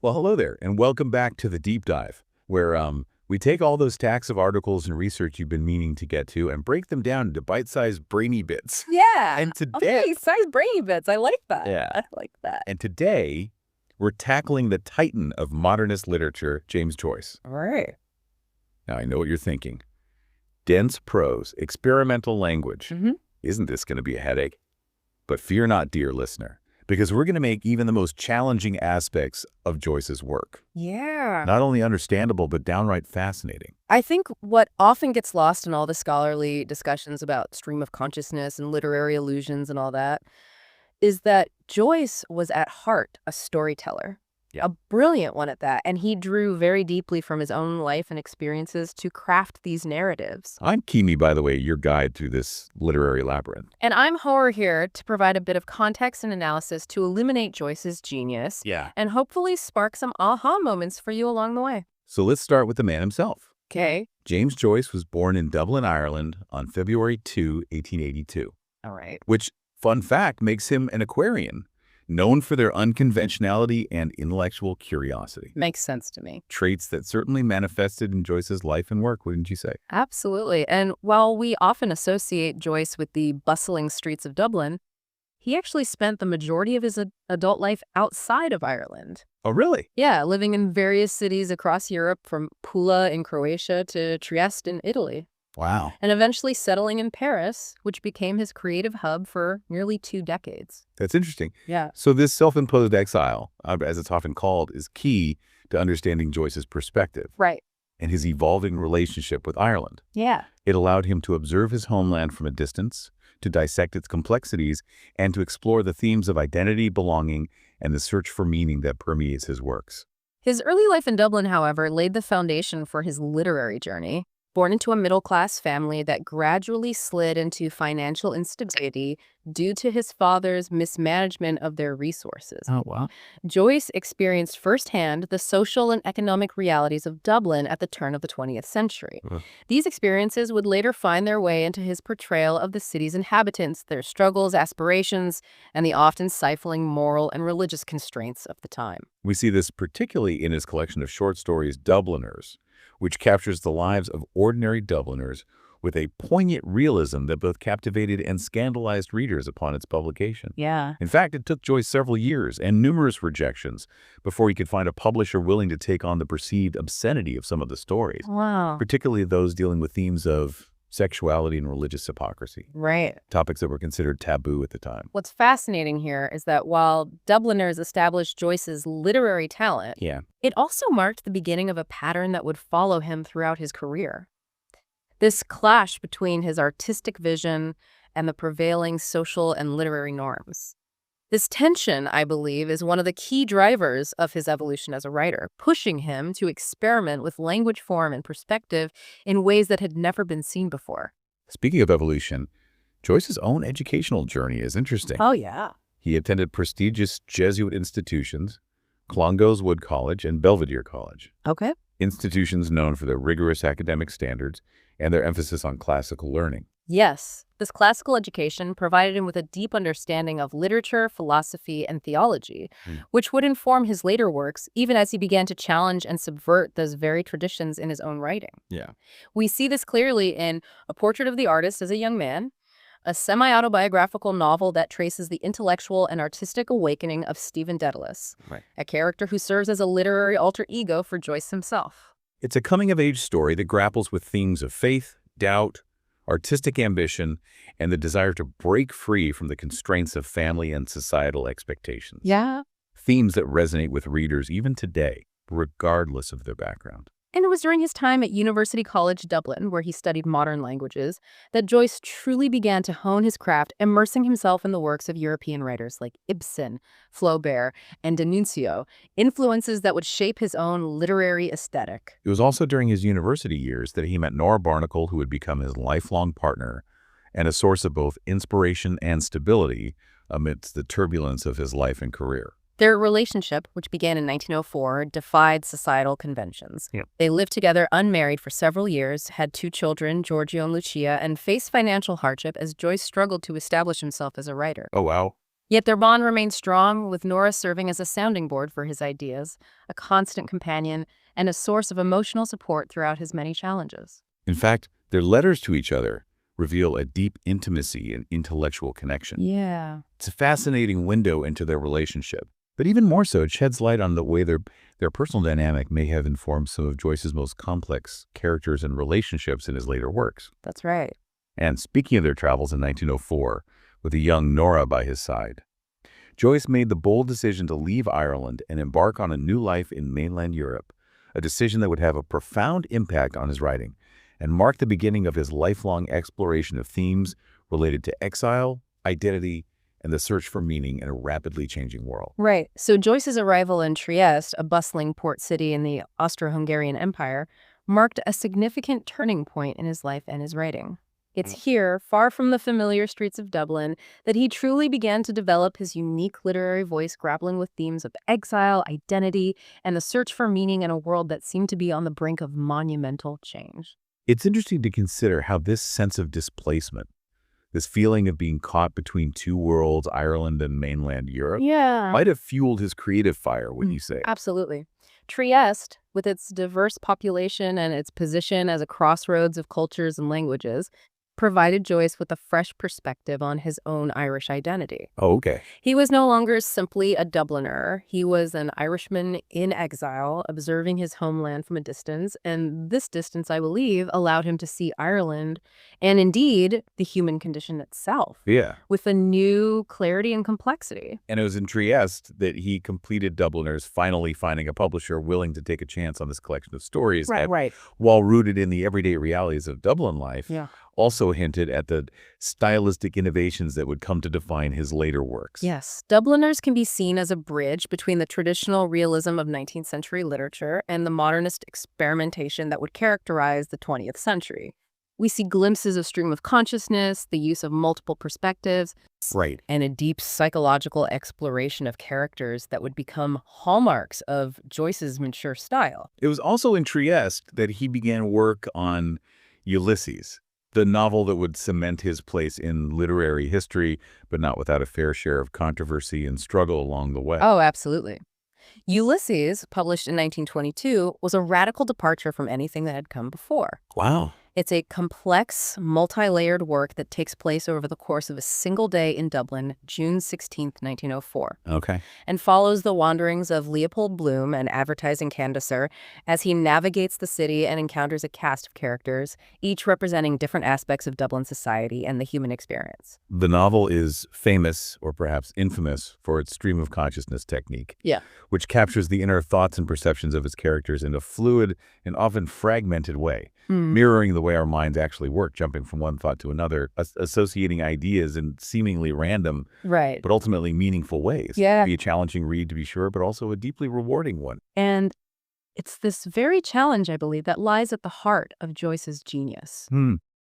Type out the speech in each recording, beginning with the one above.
Well, hello there, and welcome back to the Deep Dive, where we take all those stacks of articles and research you've been meaning to get to and break them down into bite-sized brainy bits. Yeah. And today, Okay, size brainy bits. I like that. Yeah. I like that. and today, we're tackling the titan of modernist literature, James Joyce. All right. Now, I know what you're thinking. Dense prose, experimental language. Mhm. Isn't this going to be a headache? But fear not, dear listener, because we're going to make even the most challenging aspects of Joyce's work Yeah. not only understandable, but downright fascinating. I think what often gets lost in all the scholarly discussions about stream of consciousness and literary illusions and all that is that Joyce was at heart a storyteller. Yeah. A brilliant one at that. And he drew very deeply from his own life and experiences to craft these narratives. I'm Kimi, by the way, your guide through this literary labyrinth. And I'm Horror here to provide a bit of context and analysis to illuminate Joyce's genius Yeah. and hopefully spark some aha moments for you along the way. So let's start with the man himself. Okay. James Joyce was born in Dublin, Ireland on February 2, 1882, All right. which, fun fact, makes him an Aquarian, known for their unconventionality and intellectual curiosity. Makes sense to me. Traits that certainly manifested in Joyce's life and work, wouldn't you say? Absolutely. And while we often associate Joyce with the bustling streets of Dublin, he actually spent the majority of his adult life outside of Ireland. Oh, really? Yeah, living in various cities across Europe, from Pula in Croatia to Trieste in Italy, Wow. and eventually settling in Paris, which became his creative hub for nearly 2 decades. That's interesting. Yeah. So this self-imposed exile, as it's often called, is key to understanding Joyce's perspective Right. and his evolving relationship with Ireland. Yeah. It allowed him to observe his homeland from a distance, to dissect its complexities, and to explore the themes of identity, belonging, and the search for meaning that permeates his works. His early life in Dublin, however, laid the foundation for his literary journey. Born into a middle-class family that gradually slid into financial instability due to his father's mismanagement of their resources. Oh, wow. Joyce experienced firsthand the social and economic realities of Dublin at the turn of the 20th century. Ugh. These experiences would later find their way into his portrayal of the city's inhabitants, their struggles, aspirations, and the often stifling moral and religious constraints of the time. We see this particularly in his collection of short stories, Dubliners, which captures the lives of ordinary Dubliners with a poignant realism that both captivated and scandalized readers upon its publication. Yeah. In fact, it took Joyce several years and numerous rejections before he could find a publisher willing to take on the perceived obscenity of some of the stories, Wow. particularly those dealing with themes of sexuality and religious hypocrisy, Right. topics that were considered taboo at the time. What's fascinating here is that while Dubliners established Joyce's literary talent, Yeah. it also marked the beginning of a pattern that would follow him throughout his career. This clash between his artistic vision and the prevailing social and literary norms. This tension, I believe, is one of the key drivers of his evolution as a writer, pushing him to experiment with language form and perspective in ways that had never been seen before. Speaking of evolution, Joyce's own educational journey is interesting. Oh, yeah. He attended prestigious Jesuit institutions, Clongowes Wood College and Belvedere College, Okay. institutions known for their rigorous academic standards and their emphasis on classical learning. Yes, this classical education provided him with a deep understanding of literature, philosophy, and theology, which would inform his later works, even as he began to challenge and subvert those very traditions in his own writing. Yeah. We see this clearly in A Portrait of the Artist as a Young Man, a semi-autobiographical novel that traces the intellectual and artistic awakening of Stephen Dedalus, Right. a character who serves as a literary alter ego for Joyce himself. It's a coming-of-age story that grapples with themes of faith, doubt, artistic ambition, and the desire to break free from the constraints of family and societal expectations. Yeah. Themes that resonate with readers even today, regardless of their background. And it was during his time at University College Dublin, where he studied modern languages, that Joyce truly began to hone his craft, immersing himself in the works of European writers like Ibsen, Flaubert, and D'Annunzio, influences that would shape his own literary aesthetic. It was also during his university years that he met Nora Barnacle, who would become his lifelong partner and a source of both inspiration and stability amidst the turbulence of his life and career. Their relationship, which began in 1904, defied societal conventions. Yep. They lived together unmarried for several years, had 2 children, Giorgio and Lucia, and faced financial hardship as Joyce struggled to establish himself as a writer. Oh, wow. Yet their bond remained strong, with Nora serving as a sounding board for his ideas, a constant companion, and a source of emotional support throughout his many challenges. In fact, their letters to each other reveal a deep intimacy and intellectual connection. Yeah. It's a fascinating window into their relationship. But even more so, it sheds light on the way their personal dynamic may have informed some of Joyce's most complex characters and relationships in his later works. That's right. And speaking of their travels in 1904, with a young Nora by his side, Joyce made the bold decision to leave Ireland and embark on a new life in mainland Europe, a decision that would have a profound impact on his writing and mark the beginning of his lifelong exploration of themes related to exile, identity, and the search for meaning in a rapidly changing world. Right. So Joyce's arrival in Trieste, a bustling port city in the Austro-Hungarian Empire, marked a significant turning point in his life and his writing. It's here, far from the familiar streets of Dublin, that he truly began to develop his unique literary voice, grappling with themes of exile, identity, and the search for meaning in a world that seemed to be on the brink of monumental change. It's interesting to consider how this sense of displacement, this feeling of being caught between two worlds, Ireland and mainland Europe, Yeah. might have fueled his creative fire, wouldn't you say? Absolutely. Trieste, with its diverse population and its position as a crossroads of cultures and languages, provided Joyce with a fresh perspective on his own Irish identity. Oh, okay. He was no longer simply a Dubliner. He was an Irishman in exile, observing his homeland from a distance, and this distance, I believe, allowed him to see Ireland, and indeed, the human condition itself, Yeah. with a new clarity and complexity. And it was in Trieste that he completed Dubliners, finally finding a publisher willing to take a chance on this collection of stories that, Right. while rooted in the everyday realities of Dublin life, Yeah. also hinted at the stylistic innovations that would come to define his later works. Yes, Dubliners can be seen as a bridge between the traditional realism of 19th century literature and the modernist experimentation that would characterize the 20th century. We see glimpses of stream of consciousness, the use of multiple perspectives, Right. and a deep psychological exploration of characters that would become hallmarks of Joyce's mature style. It was also in Trieste that he began work on Ulysses, the novel that would cement his place in literary history, but not without a fair share of controversy and struggle along the way. Oh, absolutely. Ulysses, published in 1922, was a radical departure from anything that had come before. Wow. It's a complex, multi-layered work that takes place over the course of a single day in Dublin, June 16th, 1904, Okay. and follows the wanderings of Leopold Bloom, an advertising canvasser, as he navigates the city and encounters a cast of characters, each representing different aspects of Dublin society and the human experience. The novel is famous, or perhaps infamous, for its stream of consciousness technique, Yeah. which captures the inner thoughts and perceptions of its characters in a fluid and often fragmented way, mirroring the way our minds actually work, jumping from one thought to another, associating ideas in seemingly random Right. but ultimately meaningful ways. Yeah. Be a challenging read, to be sure, but also a deeply rewarding one. And it's this very challenge, I believe, that lies at the heart of Joyce's genius.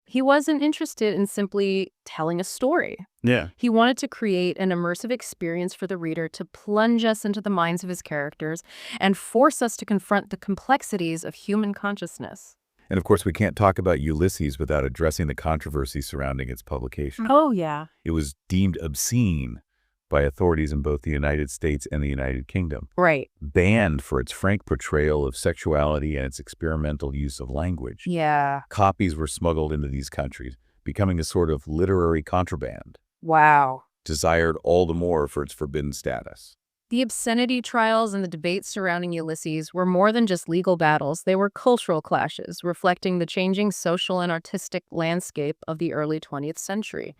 He wasn't interested in simply telling a story. Yeah. He wanted to create an immersive experience for the reader to plunge us into the minds of his characters and force us to confront the complexities of human consciousness. And of course, we can't talk about Ulysses without addressing the controversy surrounding its publication. Oh, yeah. It was deemed obscene by authorities in both the United States and the United Kingdom, Right. banned for its frank portrayal of sexuality and its experimental use of language. Yeah. Copies were smuggled into these countries, becoming a sort of literary contraband, Wow. desired all the more for its forbidden status. The obscenity trials and the debates surrounding Ulysses were more than just legal battles. They were cultural clashes, reflecting the changing social and artistic landscape of the early 20th century.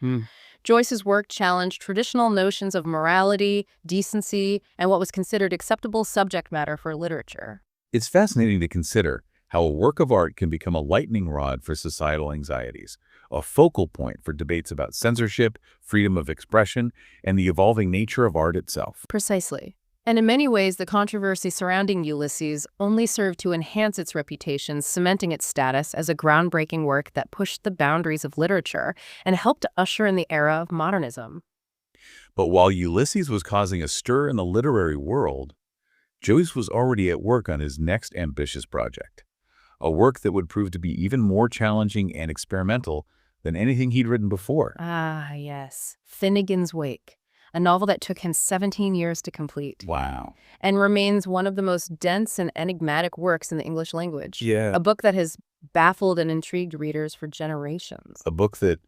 Joyce's work challenged traditional notions of morality, decency, and what was considered acceptable subject matter for literature. It's fascinating to consider how a work of art can become a lightning rod for societal anxieties, a focal point for debates about censorship, freedom of expression, and the evolving nature of art itself. Precisely. And in many ways, the controversy surrounding Ulysses only served to enhance its reputation, cementing its status as a groundbreaking work that pushed the boundaries of literature and helped to usher in the era of modernism. But while Ulysses was causing a stir in the literary world, Joyce was already at work on his next ambitious project, a work that would prove to be even more challenging and experimental than anything he'd written before. Ah, yes. Finnegans Wake, a novel that took him 17 years to complete Wow. and remains one of the most dense and enigmatic works in the English language. Yeah. A book that has baffled and intrigued readers for generations. A book that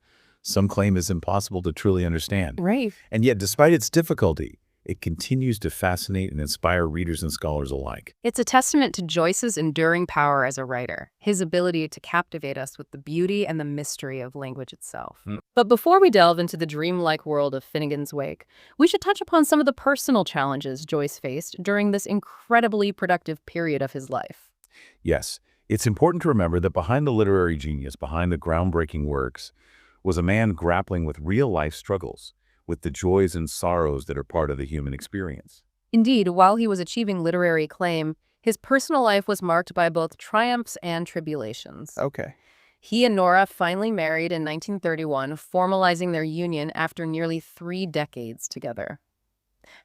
some claim is impossible to truly understand. Right. And yet, despite its difficulty, it continues to fascinate and inspire readers and scholars alike. It's a testament to Joyce's enduring power as a writer, his ability to captivate us with the beauty and the mystery of language itself. But before we delve into the dreamlike world of Finnegans Wake, we should touch upon some of the personal challenges Joyce faced during this incredibly productive period of his life. Yes, it's important to remember that behind the literary genius, behind the groundbreaking works, was a man grappling with real-life struggles, with the joys and sorrows that are part of the human experience. Indeed, while he was achieving literary acclaim, his personal life was marked by both triumphs and tribulations. Okay. He and Nora finally married in 1931, formalizing their union after nearly 3 decades together.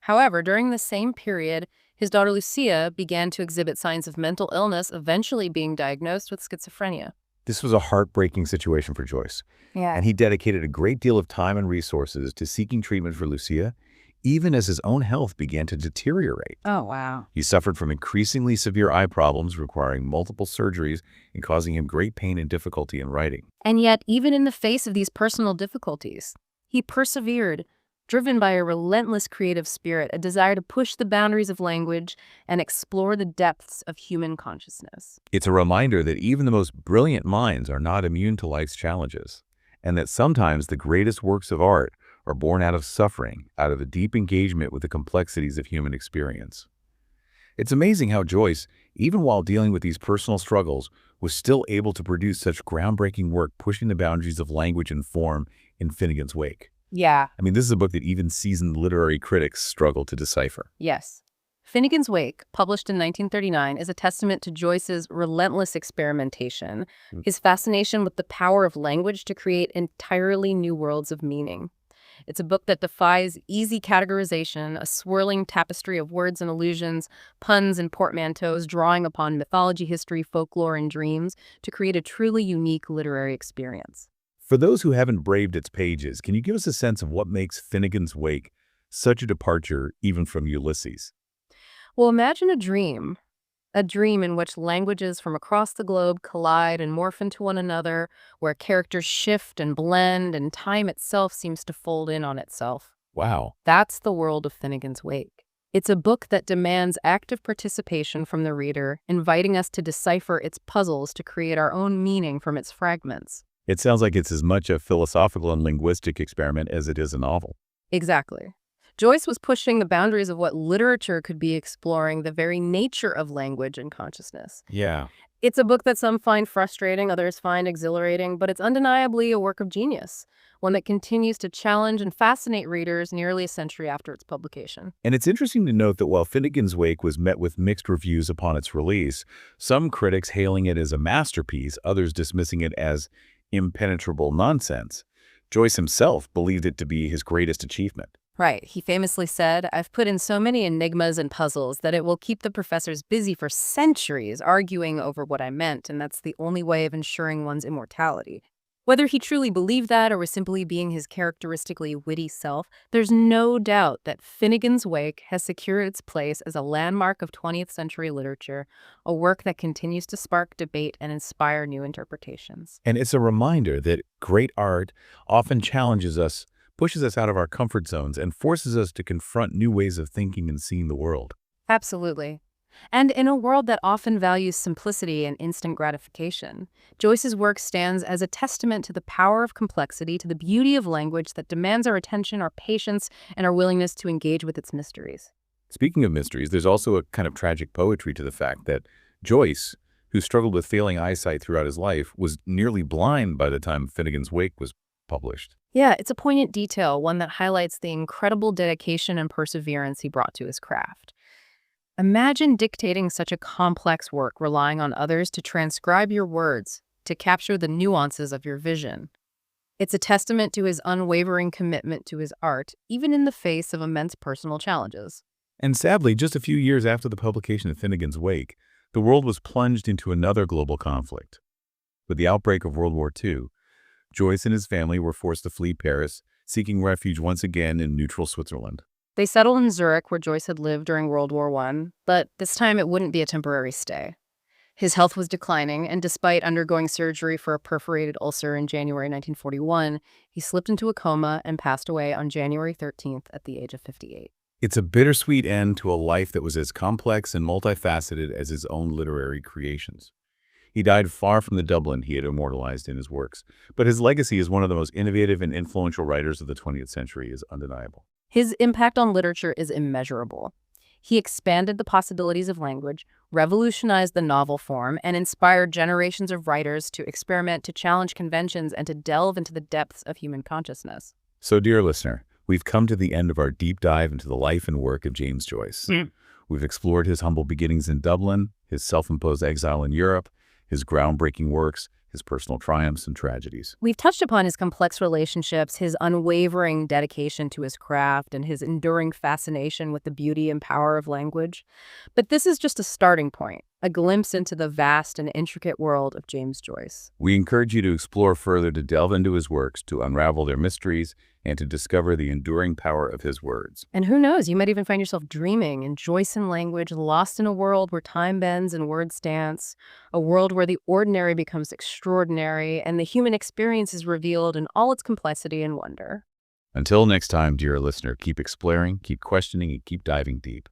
However, during the same period, his daughter Lucia began to exhibit signs of mental illness, eventually being diagnosed with schizophrenia. This was a heartbreaking situation for Joyce, Yeah. and he dedicated a great deal of time and resources to seeking treatment for Lucia, even as his own health began to deteriorate. Oh, wow. He suffered from increasingly severe eye problems requiring multiple surgeries and causing him great pain and difficulty in writing. And yet, even in the face of these personal difficulties, he persevered, driven by a relentless creative spirit, a desire to push the boundaries of language and explore the depths of human consciousness. It's a reminder that even the most brilliant minds are not immune to life's challenges, and that sometimes the greatest works of art are born out of suffering, out of a deep engagement with the complexities of human experience. It's amazing how Joyce, even while dealing with these personal struggles, was still able to produce such groundbreaking work pushing the boundaries of language and form in Finnegans Wake. Yeah. I mean, this is a book that even seasoned literary critics struggle to decipher. Yes. Finnegans Wake, published in 1939, is a testament to Joyce's relentless experimentation, his fascination with the power of language to create entirely new worlds of meaning. It's a book that defies easy categorization, a swirling tapestry of words and allusions, puns and portmanteaus, drawing upon mythology, history, folklore, and dreams to create a truly unique literary experience. For those who haven't braved its pages, can you give us a sense of what makes Finnegans Wake such a departure even from Ulysses? Well, imagine a dream in which languages from across the globe collide and morph into one another, where characters shift and blend, and time itself seems to fold in on itself. Wow. That's the world of Finnegans Wake. It's a book that demands active participation from the reader, inviting us to decipher its puzzles to create our own meaning from its fragments. It sounds like it's as much a philosophical and linguistic experiment as it is a novel. Exactly. Joyce was pushing the boundaries of what literature could be, exploring the very nature of language and consciousness. Yeah. It's a book that some find frustrating, others find exhilarating, but it's undeniably a work of genius, one that continues to challenge and fascinate readers nearly a century after its publication. And it's interesting to note that while Finnegans Wake was met with mixed reviews upon its release, some critics hailing it as a masterpiece, others dismissing it as impenetrable nonsense, Joyce himself believed it to be his greatest achievement. Right. He famously said, "I've put in so many enigmas and puzzles that it will keep the professors busy for centuries arguing over what I meant, and that's the only way of ensuring one's immortality." Whether he truly believed that or was simply being his characteristically witty self, there's no doubt that Finnegans Wake has secured its place as a landmark of 20th century literature, a work that continues to spark debate and inspire new interpretations. And it's a reminder that great art often challenges us, pushes us out of our comfort zones, and forces us to confront new ways of thinking and seeing the world. Absolutely. And in a world that often values simplicity and instant gratification, Joyce's work stands as a testament to the power of complexity, to the beauty of language that demands our attention, our patience, and our willingness to engage with its mysteries. Speaking of mysteries, there's also a kind of tragic poetry to the fact that Joyce, who struggled with failing eyesight throughout his life, was nearly blind by the time Finnegans Wake was published. Yeah, it's a poignant detail, one that highlights the incredible dedication and perseverance he brought to his craft. Imagine dictating such a complex work, relying on others to transcribe your words, to capture the nuances of your vision. It's a testament to his unwavering commitment to his art, even in the face of immense personal challenges. And sadly, just a few years after the publication of Finnegans Wake, the world was plunged into another global conflict. With the outbreak of World War II, Joyce and his family were forced to flee Paris seeking refuge once again in neutral Switzerland. They settled in Zurich, where Joyce had lived during World War I, but this time it wouldn't be a temporary stay. His health was declining, and despite undergoing surgery for a perforated ulcer in January 1941, he slipped into a coma and passed away on January 13th at the age of 58. It's a bittersweet end to a life that was as complex and multifaceted as his own literary creations. He died far from the Dublin he had immortalized in his works, but his legacy as one of the most innovative and influential writers of the 20th century is undeniable. His impact on literature is immeasurable. He expanded the possibilities of language, revolutionized the novel form, and inspired generations of writers to experiment, to challenge conventions, and to delve into the depths of human consciousness. So, dear listener, we've come to the end of our deep dive into the life and work of James Joyce. We've explored his humble beginnings in Dublin, his self-imposed exile in Europe, his groundbreaking works, his personal triumphs and tragedies. We've touched upon his complex relationships, his unwavering dedication to his craft, and his enduring fascination with the beauty and power of language. But this is just a starting point, a glimpse into the vast and intricate world of James Joyce. We encourage you to explore further, to delve into his works, to unravel their mysteries, and to discover the enduring power of his words. And who knows, you might even find yourself dreaming in Joyce and language, lost in a world where time bends and words dance, a world where the ordinary becomes extraordinary and the human experience is revealed in all its complexity and wonder. Until next time, dear listener, keep exploring, keep questioning, and keep diving deep.